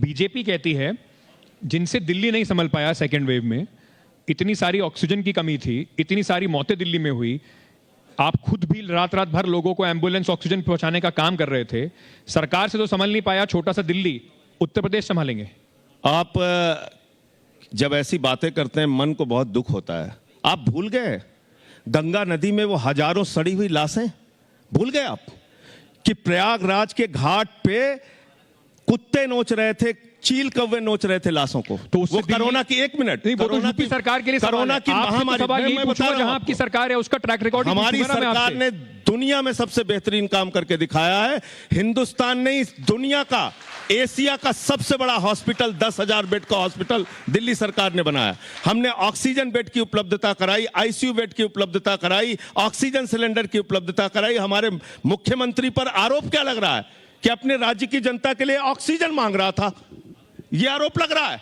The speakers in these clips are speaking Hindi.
बीजेपी कहती है जिनसे दिल्ली नहीं संभल पाया सेकेंड वेव में, इतनी सारी ऑक्सीजन की कमी थी, इतनी सारी मौतें दिल्ली में हुई, आप खुद भी रात रात भर लोगों को एम्बुलेंस ऑक्सीजन पहुंचाने का काम कर रहे थे, सरकार से तो संभल नहीं पाया, छोटा सा दिल्ली, उत्तर प्रदेश संभालेंगे? आप जब ऐसी बातें करते हैं मन को बहुत दुख होता है। आप भूल गए गंगा नदी में वो हजारों सड़ी हुई लाशें? भूल गए आप कि प्रयागराज के घाट पे कुत्ते नोच रहे थे, चील कौवे नोच रहे थे लाशों को? तो वो कोरोना की, एक मिनट, नहीं, वो तो यूपी सरकार के लिए कोरोना की महामारी में बता जहां आपकी सरकार है उसका ट्रैक रिकॉर्ड हमारी सरकार ने दुनिया में सबसे बेहतरीन काम करके दिखाया है। हिंदुस्तान ने इस दुनिया का, एशिया का सबसे बड़ा हॉस्पिटल, 10,000 बेड का हॉस्पिटल दिल्ली सरकार ने बनाया। हमने ऑक्सीजन बेड की उपलब्धता कराई, आईसीयू बेड की उपलब्धता कराई, ऑक्सीजन सिलेंडर की उपलब्धता कराई। हमारे मुख्यमंत्री पर आरोप क्या लग रहा है कि अपने राज्य की जनता के लिए ऑक्सीजन मांग रहा था। यह आरोप लग रहा है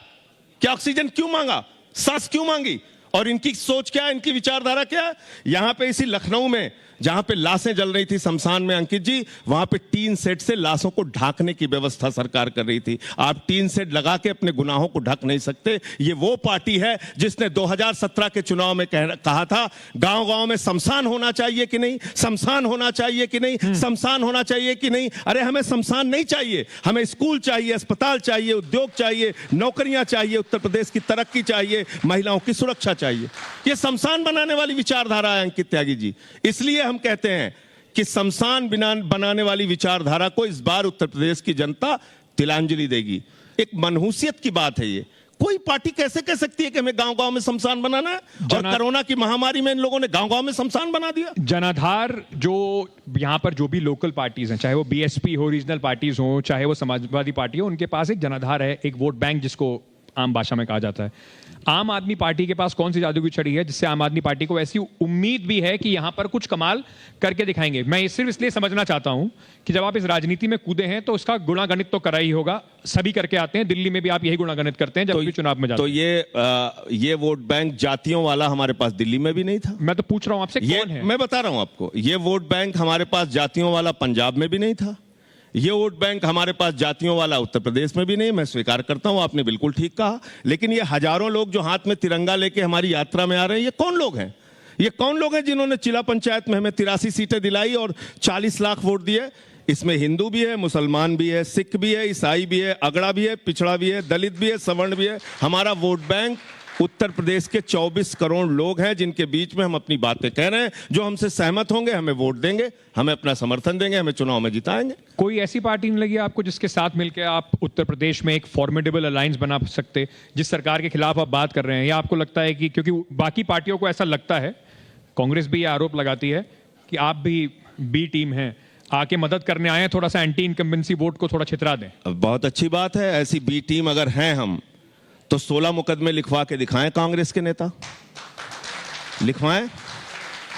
कि ऑक्सीजन क्यों मांगा, सांस क्यों मांगी, और इनकी सोच क्या है, इनकी विचारधारा क्या है। यहां पे इसी लखनऊ में जहां पे लाशें जल रही थी शमशान में, अंकित जी, वहां पे टीन सेट से लाशों को ढांकने की व्यवस्था सरकार कर रही थी। आप टीन सेट लगा के अपने गुनाहों को ढक नहीं सकते। ये वो पार्टी है जिसने 2017 के चुनाव में कहा था गांव-गांव में शमशान होना चाहिए कि नहीं, शमशान होना चाहिए कि नहीं, शमशान होना चाहिए कि नहीं। अरे हमें शमशान नहीं चाहिए, हमें स्कूल चाहिए, अस्पताल चाहिए, उद्योग चाहिए, नौकरियां चाहिए, उत्तर प्रदेश की तरक्की चाहिए, महिलाओं की सुरक्षा चाहिए। ये शमशान बनाने वाली विचारधारा है अंकित त्यागी जी। इसलिए हम कहते हैं कि शमशान बनाने वाली विचारधारा को इस बार उत्तर प्रदेश की जनता तिलांजलि देगी। एक मनहूसियत की बात है ये। कोई पार्टी कैसे कह सकती है कि हमें गांव-गांव में शमशान बनाना है, और कोरोना की महामारी में इन लोगों ने गांव-गांव में शमशान बना दिया। जनाधार, जो यहां पर जो भी लोकल पार्टीज हैं, चाहे वो बीएसपी हो, रीजनल पार्टीज हो, चाहे वो समाजवादी पार्टी हो, उनके पास एक जनाधार है, एक वोट बैंक जिसको आम भाषा में कहा जाता है। आम आदमी पार्टी के पास कौन सी जादू की छड़ी है जिससे आम आदमी पार्टी को ऐसी उम्मीद भी है कि यहां पर कुछ कमाल करके दिखाएंगे? मैं सिर्फ इसलिए समझना चाहता हूं कि जब आप इस राजनीति में कूदे हैं तो उसका गुणागणित तो करा ही होगा, सभी करके आते हैं, दिल्ली में भी आप यही गुणागणित करते हैं जब भी चुनाव में जाते हैं। तो ये वोट बैंक जातियों वाला हमारे पास दिल्ली में भी नहीं था। मैं तो पूछ रहा हूं आपसे, कौन है? मैं बता रहा हूं आपको, ये वोट बैंक हमारे पास जातियों वाला पंजाब में भी नहीं था। ये वोट बैंक हमारे पास जातियों वाला उत्तर प्रदेश में भी नहीं। मैं स्वीकार करता हूं, आपने बिल्कुल ठीक कहा। लेकिन ये हजारों लोग जो हाथ में तिरंगा लेके हमारी यात्रा में आ रहे हैं, ये कौन लोग हैं? ये कौन लोग हैं जिन्होंने जिला पंचायत में हमें 83 सीटें दिलाई और 40 लाख वोट दिए? इसमें हिंदू भी है, मुसलमान भी है, सिख भी है, ईसाई भी है, अगड़ा भी है, पिछड़ा भी है, दलित भी है, सवर्ण भी है। हमारा वोट बैंक उत्तर प्रदेश के 24 करोड़ लोग हैं जिनके बीच में हम अपनी बातें कह रहे हैं। जो हमसे सहमत होंगे हमें वोट देंगे, हमें अपना समर्थन देंगे, हमें चुनाव में जिताएंगे। कोई ऐसी पार्टी नहीं लगी आपको जिसके साथ मिलकर आप उत्तर प्रदेश में एक फॉर्मिडेबल अलायंस बना सकते, जिस सरकार के खिलाफ आप बात कर रहे हैं? या आपको लगता है कि क्योंकि बाकी पार्टियों को ऐसा लगता है, कांग्रेस भी ये आरोप लगाती है कि आप भी बी टीम हैं, आके मदद करने आए हैं, थोड़ा सा एंटी इनकम्बेंसी वोट को थोड़ा छितरा दें? बहुत अच्छी बात है। ऐसी बी टीम अगर हैं हम, तो 16 मुकदमे लिखवा के दिखाएं कांग्रेस के नेता, लिखवाएं।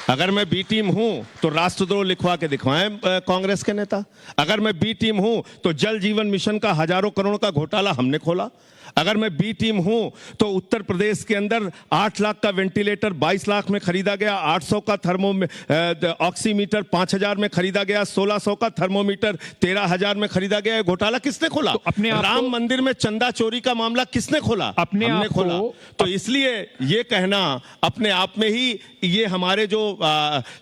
अगर मैं बी टीम हूं तो राष्ट्रद्रोह लिखवा के दिखवाएं कांग्रेस के नेता। अगर मैं बी टीम हूं तो जल जीवन मिशन का हजारों करोड़ का घोटाला हमने खोला। अगर मैं बी टीम हूं तो उत्तर प्रदेश के अंदर 8 लाख का वेंटिलेटर 22 लाख में खरीदा गया, 800 का ऑक्सीमीटर 5000 में खरीदा गया, 1600 का थर्मोमीटर 13000 में खरीदा गया। घोटाला किसने खोला? तो अपने राम मंदिर में चंदा चोरी का मामला किसने खोला? हमने खोला। तो इसलिए ये कहना अपने आप में ही, ये हमारे जो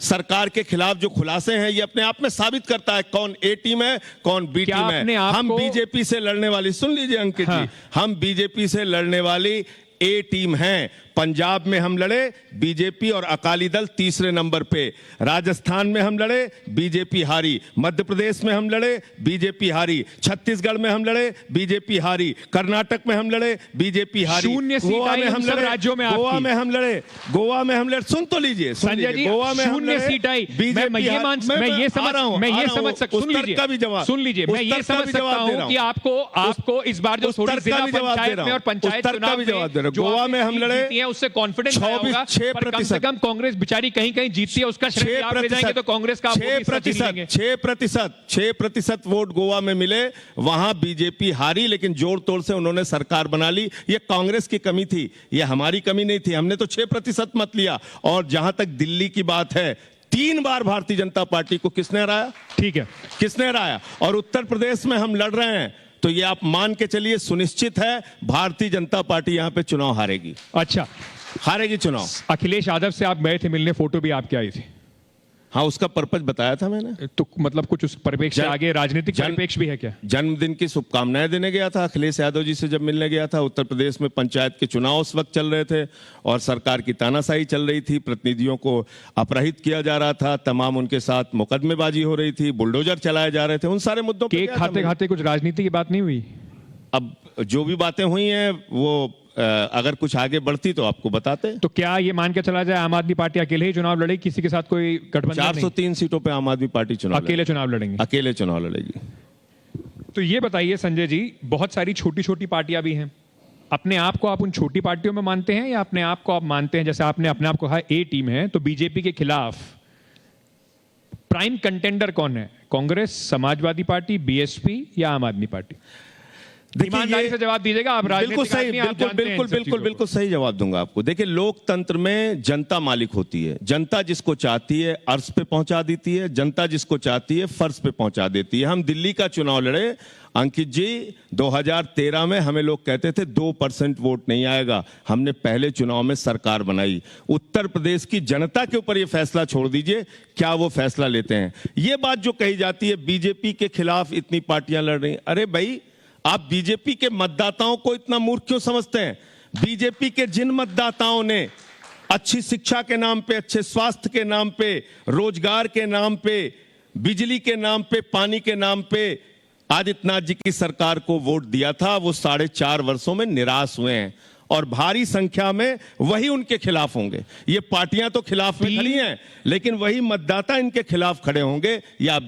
सरकार के खिलाफ जो खुलासे हैं, ये अपने आप में साबित करता है कौन ए टीम है, कौन बी टीम है। हम बीजेपी से लड़ने वाली, सुन लीजिए अंकित जी, हम बीजेपी से लड़ने वाली ए टीम हैं। पंजाब में हम लड़े, बीजेपी और अकाली दल तीसरे नंबर पे। राजस्थान में हम लड़े, बीजेपी हारी। मध्य प्रदेश में हम लड़े, बीजेपी हारी। छत्तीसगढ़ में हम लड़े, बीजेपी हारी। कर्नाटक में हम लड़े, बीजेपी हारी। गोवा में हम लड़े, राज्यों में गोवा में हम लड़े, गोवा में हम लड़े। सुन तो लीजिए, संजय जी, गोवा में शून्य सीट आई। मैं ये समझ सकता हूं, सुन लीजिए, मैं ये समझ सकता हूं कि आपको इस बार जो थोड़ी जिला पंचायत में और पंचायत चुनाव में गोवा में हम लड़े, उससे कॉन्फिडेंस आया होगा, पर कम से कम कांग्रेस बेचारी कहीं कहीं जीतती है, उसका श्रेय आप ले जाएंगे तो कांग्रेस का 6% वोट गोवा में मिले, वहां बीजेपी हारी, लेकिन जोड़ तोड़ से उन्होंने सरकार बना ली। ये कांग्रेस की कमी थी, ये हमारी कमी नहीं थी। हमने तो 6% मत लिया। और जहां तक दिल्ली की बात है, 3 बार भारतीय जनता पार्टी को किसने हराया? ठीक है, किसने हराया? और उत्तर प्रदेश में हम लड़ रहे हैं तो ये आप मान के चलिए, सुनिश्चित है भारतीय जनता पार्टी यहां पे चुनाव हारेगी, अच्छा, हारेगी चुनाव। अखिलेश यादव से आप गए थे मिलने, फोटो भी आपकी आई थी। हाँ, उसका पर्पज बताया था मैंने। तो मतलब कुछ उस परिप्रेक्ष्य से आगे राजनीतिक परिप्रेक्ष्य भी है क्या? जन्मदिन की शुभकामनाएं देने गया था अखिलेश यादव जी से, जब मिलने गया था। उत्तर प्रदेश में पंचायत के चुनाव उस वक्त चल रहे थे और सरकार की तानाशाही चल रही थी, प्रतिनिधियों को अपराहित किया जा रहा था, तमाम उनके साथ मुकदमेबाजी हो रही थी, बुलडोजर चलाए जा रहे थे, उन सारे मुद्दों पर केक खाते खाते कुछ राजनीति की बात नहीं हुई? अब जो भी बातें हुई हैं वो अगर कुछ आगे बढ़ती तो आपको बताते। तो क्या ये मान के चला जाए आम आदमी पार्टी अकेले ही चुनाव लड़ेगी, किसी के साथ कोई गठबंधन नहीं? 403 सीटों पे आम आदमी पार्टी अकेले चुनाव लड़ेंगे? अकेले चुनाव लड़ेगी। तो ये बताइए संजय जी, बहुत सारी छोटी छोटी पार्टियां भी हैं, अपने आप को आप उन छोटी पार्टियों में मानते हैं या अपने आप को आप मानते हैं, जैसे आपने अपने आप को कहा ए टीम है, तो बीजेपी के खिलाफ प्राइम कंटेंडर कौन है? कांग्रेस, समाजवादी पार्टी, बीएसपी या आम आदमी पार्टी? ईमानदारी से जवाब दीजिएगा, आप बिल्कुल राजनीतिक सही, आदमी, आप जानते हैं इन सब चीजों को। बिल्कुल सही जवाब दूंगा आपको। देखिए, लोकतंत्र में जनता मालिक होती है। जनता जिसको चाहती है अर्श पे पहुंचा देती है, जनता जिसको चाहती है फर्श पे पहुंचा देती है। हम दिल्ली का चुनाव लड़े अंकित जी, 2013 में हमें लोग कहते थे 2% वोट नहीं आएगा, हमने पहले चुनाव में सरकार बनाई। उत्तर प्रदेश की जनता के ऊपर यह फैसला छोड़ दीजिए, क्या वो फैसला लेते हैं। ये बात जो कही जाती है बीजेपी के खिलाफ इतनी पार्टियां लड़ रही, अरे भाई, आप बीजेपी के मतदाताओं को इतना मूर्ख क्यों समझते हैं? बीजेपी के जिन मतदाताओं ने अच्छी शिक्षा के नाम पे, अच्छे स्वास्थ्य के नाम पे, रोजगार के नाम पे, बिजली के नाम पे, पानी के नाम पे आदित्यनाथ जी की सरकार को वोट दिया था, वो 4.5 वर्षों में निराश हुए हैं और भारी संख्या में वही उनके खिलाफ होंगे। ये पार्टियां तो खिलाफ में खड़ी हैं, लेकिन वही मतदाता इनके खिलाफ खड़े होंगे, ये आप